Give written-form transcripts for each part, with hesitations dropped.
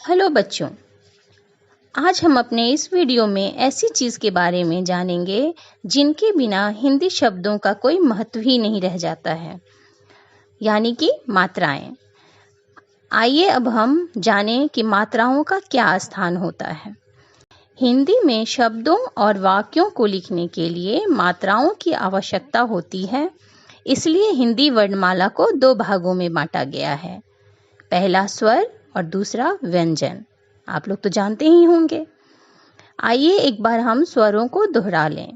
Hello बच्चों, आज हम अपने इस वीडियो में ऐसी चीज़ के बारे में जानेंगे जिनके बिना हिंदी शब्दों का कोई महत्व ही नहीं रह जाता है, यानी कि मात्राएं। आइए अब हम जानें कि मात्राओं का क्या स्थान होता है। हिंदी में शब्दों और वाक्यों को लिखने के लिए मात्राओं की आवश्यकता होती है, इसलिए हिंदी वर्णमाला को दो भागों में बांटा गया है। पहला स्वर और दूसरा व्यंजन। आप लोग तो जानते ही होंगे। आइए एक बार हम स्वरों को दोहरा लें।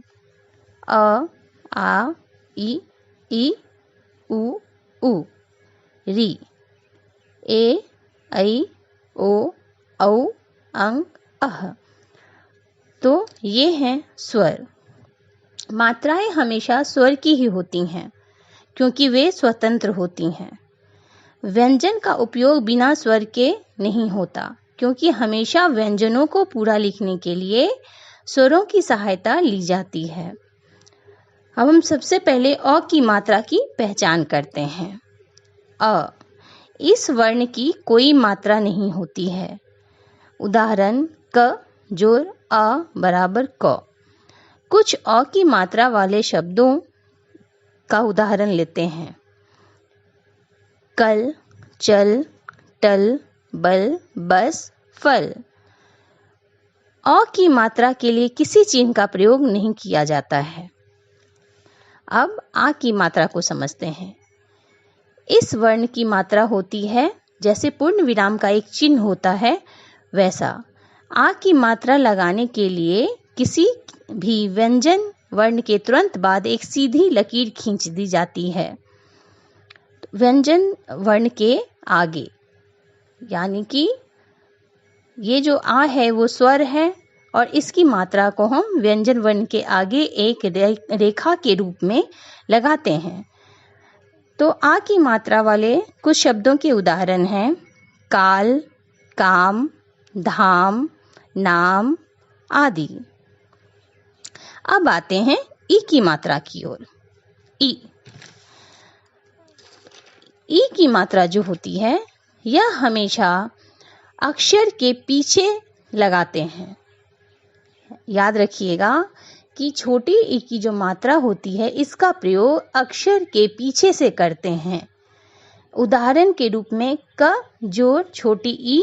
अ, आ, ई, उ, री, ए, ऐ, ओ, औ, अंग, अह। तो ये हैं स्वर। मात्राएं हमेशा स्वर की ही होती हैं, क्योंकि वे स्वतंत्र होती हैं। व्यंजन का उपयोग बिना स्वर के नहीं होता, क्योंकि हमेशा व्यंजनों को पूरा लिखने के लिए स्वरों की सहायता ली जाती है। अब हम सबसे पहले अ की मात्रा की पहचान करते हैं। अ, इस वर्ण की कोई मात्रा नहीं होती है। उदाहरण क जोड़ अ बराबर क। कुछ अ की मात्रा वाले शब्दों का उदाहरण लेते हैं। कल, चल, टल, बल, बस, फल। अ की मात्रा के लिए किसी चिन्ह का प्रयोग नहीं किया जाता है। अब आ की मात्रा को समझते हैं। इस वर्ण की मात्रा होती है जैसे पूर्ण विराम का एक चिन्ह होता है, वैसा आ की मात्रा लगाने के लिए किसी भी व्यंजन वर्ण के तुरंत बाद एक सीधी लकीर खींच दी जाती है व्यंजन वर्ण के आगे, यानी कि ये जो आ है वो स्वर है और इसकी मात्रा को हम व्यंजन वर्ण के आगे एक रेखा के रूप में लगाते हैं। तो आ की मात्रा वाले कुछ शब्दों के उदाहरण हैं काल, काम, धाम, नाम आदि। अब आते हैं ई की मात्रा की ओर। ई की मात्रा जो होती है यह हमेशा अक्षर के पीछे लगाते हैं। याद रखिएगा कि छोटी ई की जो मात्रा होती है इसका प्रयोग अक्षर के पीछे से करते हैं। उदाहरण के रूप में क जोड़ छोटी ई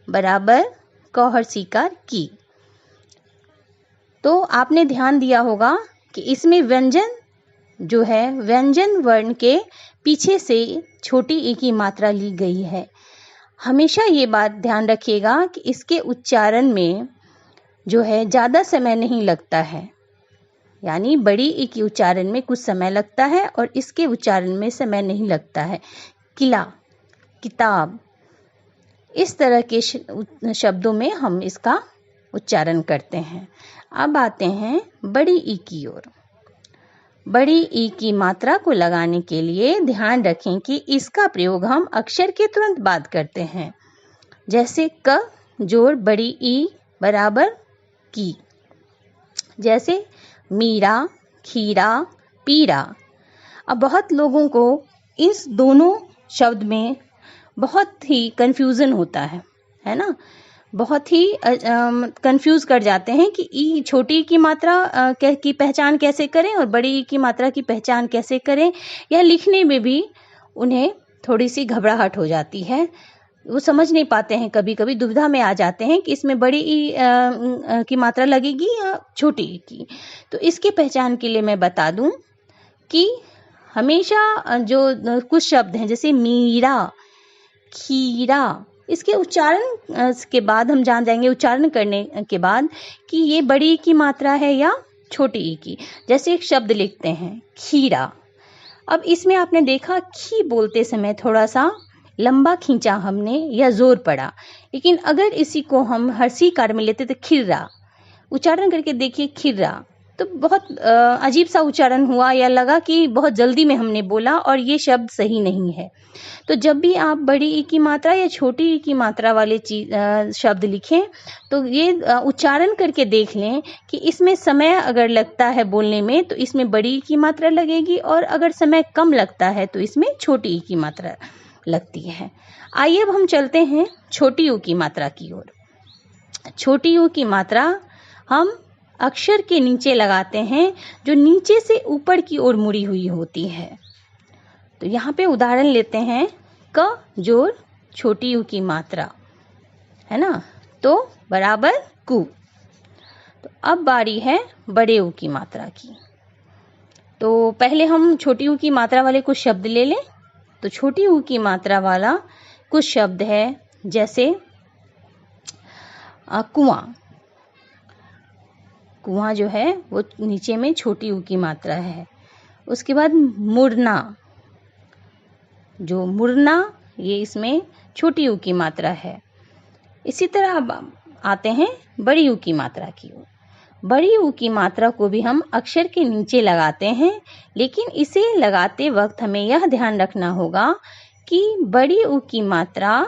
बराबर क हर्षिकार की। तो आपने ध्यान दिया होगा कि इसमें व्यंजन जो है व्यंजन वर्ण के पीछे से छोटी ई की मात्रा ली गई है। हमेशा ये बात ध्यान रखिएगा कि इसके उच्चारण में जो है ज़्यादा समय नहीं लगता है, यानी बड़ी ई के उच्चारण में कुछ समय लगता है और इसके उच्चारण में समय नहीं लगता है। किला, किताब, इस तरह के शब्दों में हम इसका उच्चारण करते हैं। अब आते हैं बड़ी ई की ओर। बड़ी ई की मात्रा को लगाने के लिए ध्यान रखें कि इसका प्रयोग हम अक्षर के तुरंत बाद करते हैं, जैसे क जोड़ बड़ी ई बराबर की। जैसे मीरा, खीरा, पीरा। अब बहुत लोगों को इस दोनों शब्द में बहुत ही कंफ्यूजन होता है ना। बहुत ही कंफ्यूज कर जाते हैं कि ई छोटी की मात्रा की पहचान कैसे करें और बड़ी ई की मात्रा की पहचान कैसे करें, या लिखने में भी उन्हें थोड़ी सी घबराहट हो जाती है। वो समझ नहीं पाते हैं, कभी कभी दुविधा में आ जाते हैं कि इसमें बड़ी ई की मात्रा लगेगी या छोटी ई की। तो इसके पहचान के लिए मैं बता दूं कि हमेशा जो कुछ शब्द हैं जैसे मीरा, खीरा, इसके उच्चारण के बाद हम जान जाएंगे उच्चारण करने के बाद कि ये बड़ी ई की मात्रा है या छोटी ई की। जैसे एक शब्द लिखते हैं खीरा। अब इसमें आपने देखा खी बोलते समय थोड़ा सा लंबा खींचा हमने या जोर पड़ा, लेकिन अगर इसी को हम हर्षिकार में लेते तो खिर्रा, उच्चारण करके देखिए खिर्रा, तो बहुत अजीब सा उच्चारण हुआ या लगा कि बहुत जल्दी में हमने बोला और ये शब्द सही नहीं है। तो जब भी आप बड़ी ई की मात्रा या छोटी ई की मात्रा वाले शब्द लिखें तो ये उच्चारण करके देख लें कि इसमें समय अगर लगता है बोलने में तो इसमें बड़ी ई की मात्रा लगेगी और अगर समय कम लगता है तो इसमें छोटी ई की मात्रा लगती है। आइए अब हम चलते हैं छोटी ऊ की मात्रा की ओर। छोटी ऊ की मात्रा हम अक्षर के नीचे लगाते हैं जो नीचे से ऊपर की ओर मुड़ी हुई होती है। तो यहाँ पे उदाहरण लेते हैं क जोड़ छोटी ऊ की मात्रा, है ना, तो बराबर कु। तो अब बारी है बड़े ऊ की मात्रा की। तो पहले हम छोटी ऊ की मात्रा वाले कुछ शब्द ले लें। तो छोटी ऊ की मात्रा वाला कुछ शब्द है जैसे कुआं। कुआं जो है वो नीचे में छोटी ऊ की मात्रा है। उसके बाद मुड़ना, जो मुड़ना ये इसमें छोटी ऊ की मात्रा है। इसी तरह अब आते हैं बड़ी ऊ की मात्रा की ओर। बड़ी ऊ की मात्रा को भी हम अक्षर के नीचे लगाते हैं, लेकिन इसे लगाते वक्त हमें यह ध्यान रखना होगा कि बड़ी ऊ की मात्रा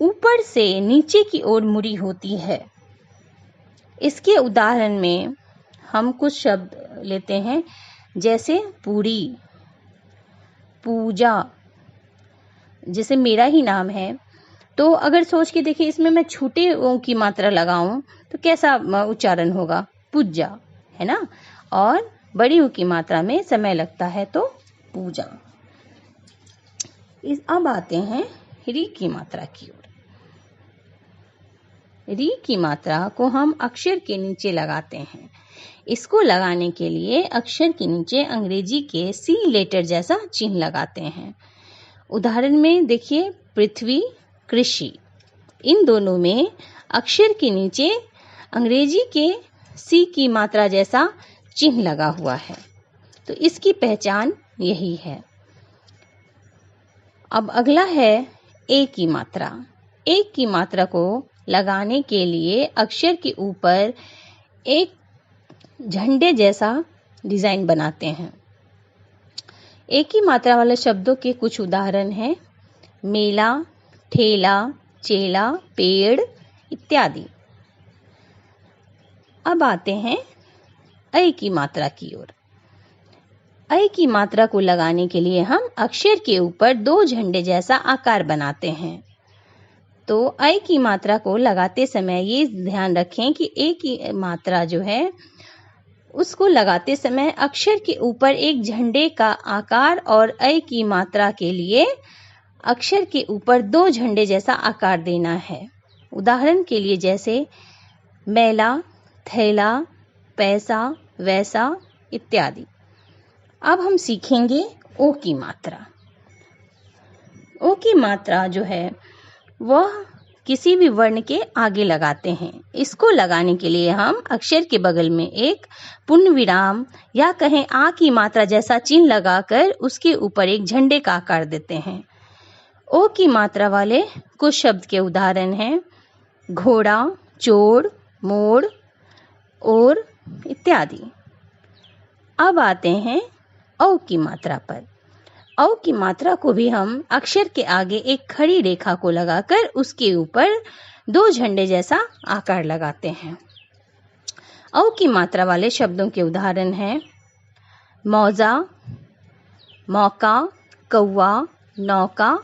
ऊपर से नीचे की ओर मुड़ी होती है। इसके उदाहरण में हम कुछ शब्द लेते हैं जैसे पूरी, पूजा। जैसे मेरा ही नाम है, तो अगर सोच के देखिए इसमें मैं छोटे ऊ की मात्रा लगाऊं तो कैसा उच्चारण होगा, पूजा, है ना। और बड़ी ऊ की मात्रा में समय लगता है तो पूजा। अब आते हैं री की मात्रा की ओर। री की मात्रा को हम अक्षर के नीचे लगाते हैं। इसको लगाने के लिए अक्षर के नीचे अंग्रेजी के सी लेटर जैसा चिन्ह लगाते हैं। उदाहरण में देखिए पृथ्वी, कृषि, इन दोनों में अक्षर के नीचे अंग्रेजी के सी की मात्रा जैसा चिन्ह लगा हुआ है, तो इसकी पहचान यही है। अब अगला है ए की मात्रा। ए की मात्रा को लगाने के लिए अक्षर के ऊपर एक झंडे जैसा डिजाइन बनाते हैं। ए की मात्रा वाले शब्दों के कुछ उदाहरण हैं मेला, ठेला, चेला, पेड़ इत्यादि। अब आते हैं ऐ की मात्रा की ओर। ऐ की मात्रा को लगाने के लिए हम अक्षर के ऊपर दो झंडे जैसा आकार बनाते हैं। तो ऐ की मात्रा को लगाते समय ये ध्यान रखें कि ए की मात्रा जो है उसको लगाते समय अक्षर के ऊपर एक झंडे का आकार और ऐ की मात्रा के लिए अक्षर के ऊपर दो झंडे जैसा आकार देना है। उदाहरण के लिए जैसे मैला, थैला, पैसा, वैसा इत्यादि। अब हम सीखेंगे ओ की मात्रा। ओ की मात्रा जो है वह किसी भी वर्ण के आगे लगाते हैं। इसको लगाने के लिए हम अक्षर के बगल में एक पूर्ण विराम या कहें आ की मात्रा जैसा चिन्ह लगाकर उसके ऊपर एक झंडे का आकार देते हैं। ओ की मात्रा वाले कुछ शब्द के उदाहरण हैं घोड़ा, चोर, मोड़, और इत्यादि। अब आते हैं औ की मात्रा पर। औ की मात्रा को भी हम अक्षर के आगे एक खड़ी रेखा को लगाकर उसके ऊपर दो झंडे जैसा आकार लगाते हैं। औ की मात्रा वाले शब्दों के उदाहरण हैं मौजा, मौका, कौवा, नौका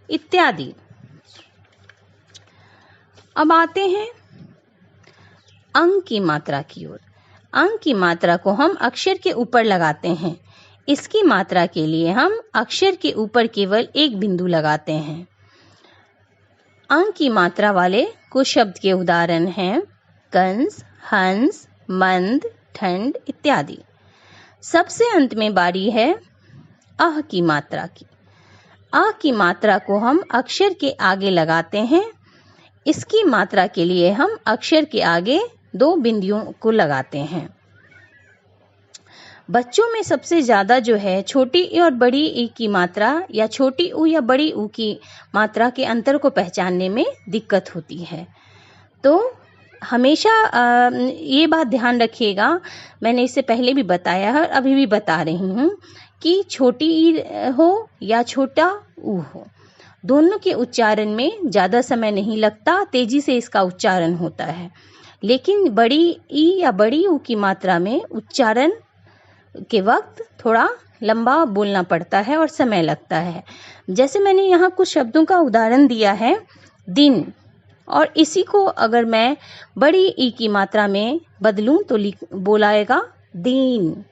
इत्यादि। अब आते हैं अंग की मात्रा की ओर। अंग की मात्रा को हम अक्षर के ऊपर लगाते हैं। इसकी मात्रा के लिए हम अक्षर के ऊपर केवल एक बिंदु लगाते हैं। अंग की मात्रा वाले कुछ शब्द के उदाहरण हैं कंस, हंस, मंद, ठंड इत्यादि। सबसे अंत में बारी है अह की मात्रा की। अह की मात्रा को हम अक्षर के आगे लगाते हैं। इसकी मात्रा के लिए हम अक्षर के आगे दो बिंदुओं को लगाते हैं। बच्चों में सबसे ज्यादा जो है छोटी ई और बड़ी ई की मात्रा या छोटी ऊ या बड़ी ऊ की मात्रा के अंतर को पहचानने में दिक्कत होती है। तो हमेशा ये बात ध्यान रखिएगा, मैंने इससे पहले भी बताया है और अभी भी बता रही हूँ कि छोटी ई हो या छोटा ऊ हो, दोनों के उच्चारण में ज़्यादा समय नहीं लगता, तेजी से इसका उच्चारण होता है। लेकिन बड़ी ई या बड़ी ऊ की मात्रा में उच्चारण के वक्त थोड़ा लंबा बोलना पड़ता है और समय लगता है। जैसे मैंने यहाँ कुछ शब्दों का उदाहरण दिया है, दिन, और इसी को अगर मैं बड़ी ई की मात्रा में बदलूं तो बोलाएगा दीन।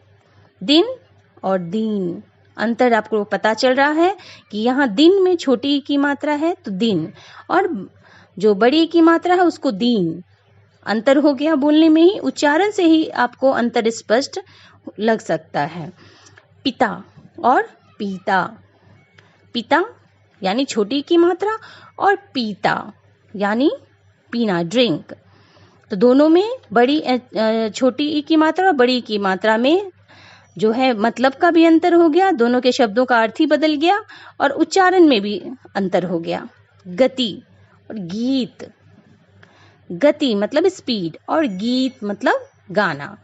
दिन और दीन, अंतर आपको पता चल रहा है कि यहाँ दिन में छोटी ई की मात्रा है तो दिन, और जो बड़ी ई की मात्रा है उसको दीन। अंतर हो गया बोलने में ही, उच्चारण से ही आपको अंतर स्पष्ट लग सकता है। पिता और पीता, पिता यानी छोटी की मात्रा और पीता यानी पीना, ड्रिंक। तो दोनों में छोटी ई की मात्रा और बड़ी ई की मात्रा में जो है मतलब का भी अंतर हो गया, दोनों के शब्दों का अर्थ ही बदल गया और उच्चारण में भी अंतर हो गया। गति और गीत, गति मतलब स्पीड और गीत मतलब गाना।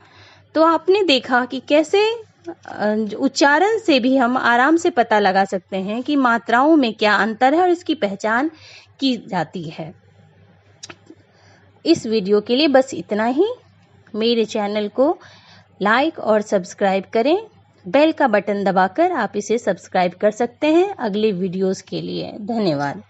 तो आपने देखा कि कैसे उच्चारण से भी हम आराम से पता लगा सकते हैं कि मात्राओं में क्या अंतर है और इसकी पहचान की जाती है। इस वीडियो के लिए बस इतना ही। मेरे चैनल को लाइक और सब्सक्राइब करें। बेल का बटन दबाकर आप इसे सब्सक्राइब कर सकते हैं अगले वीडियोस के लिए। धन्यवाद।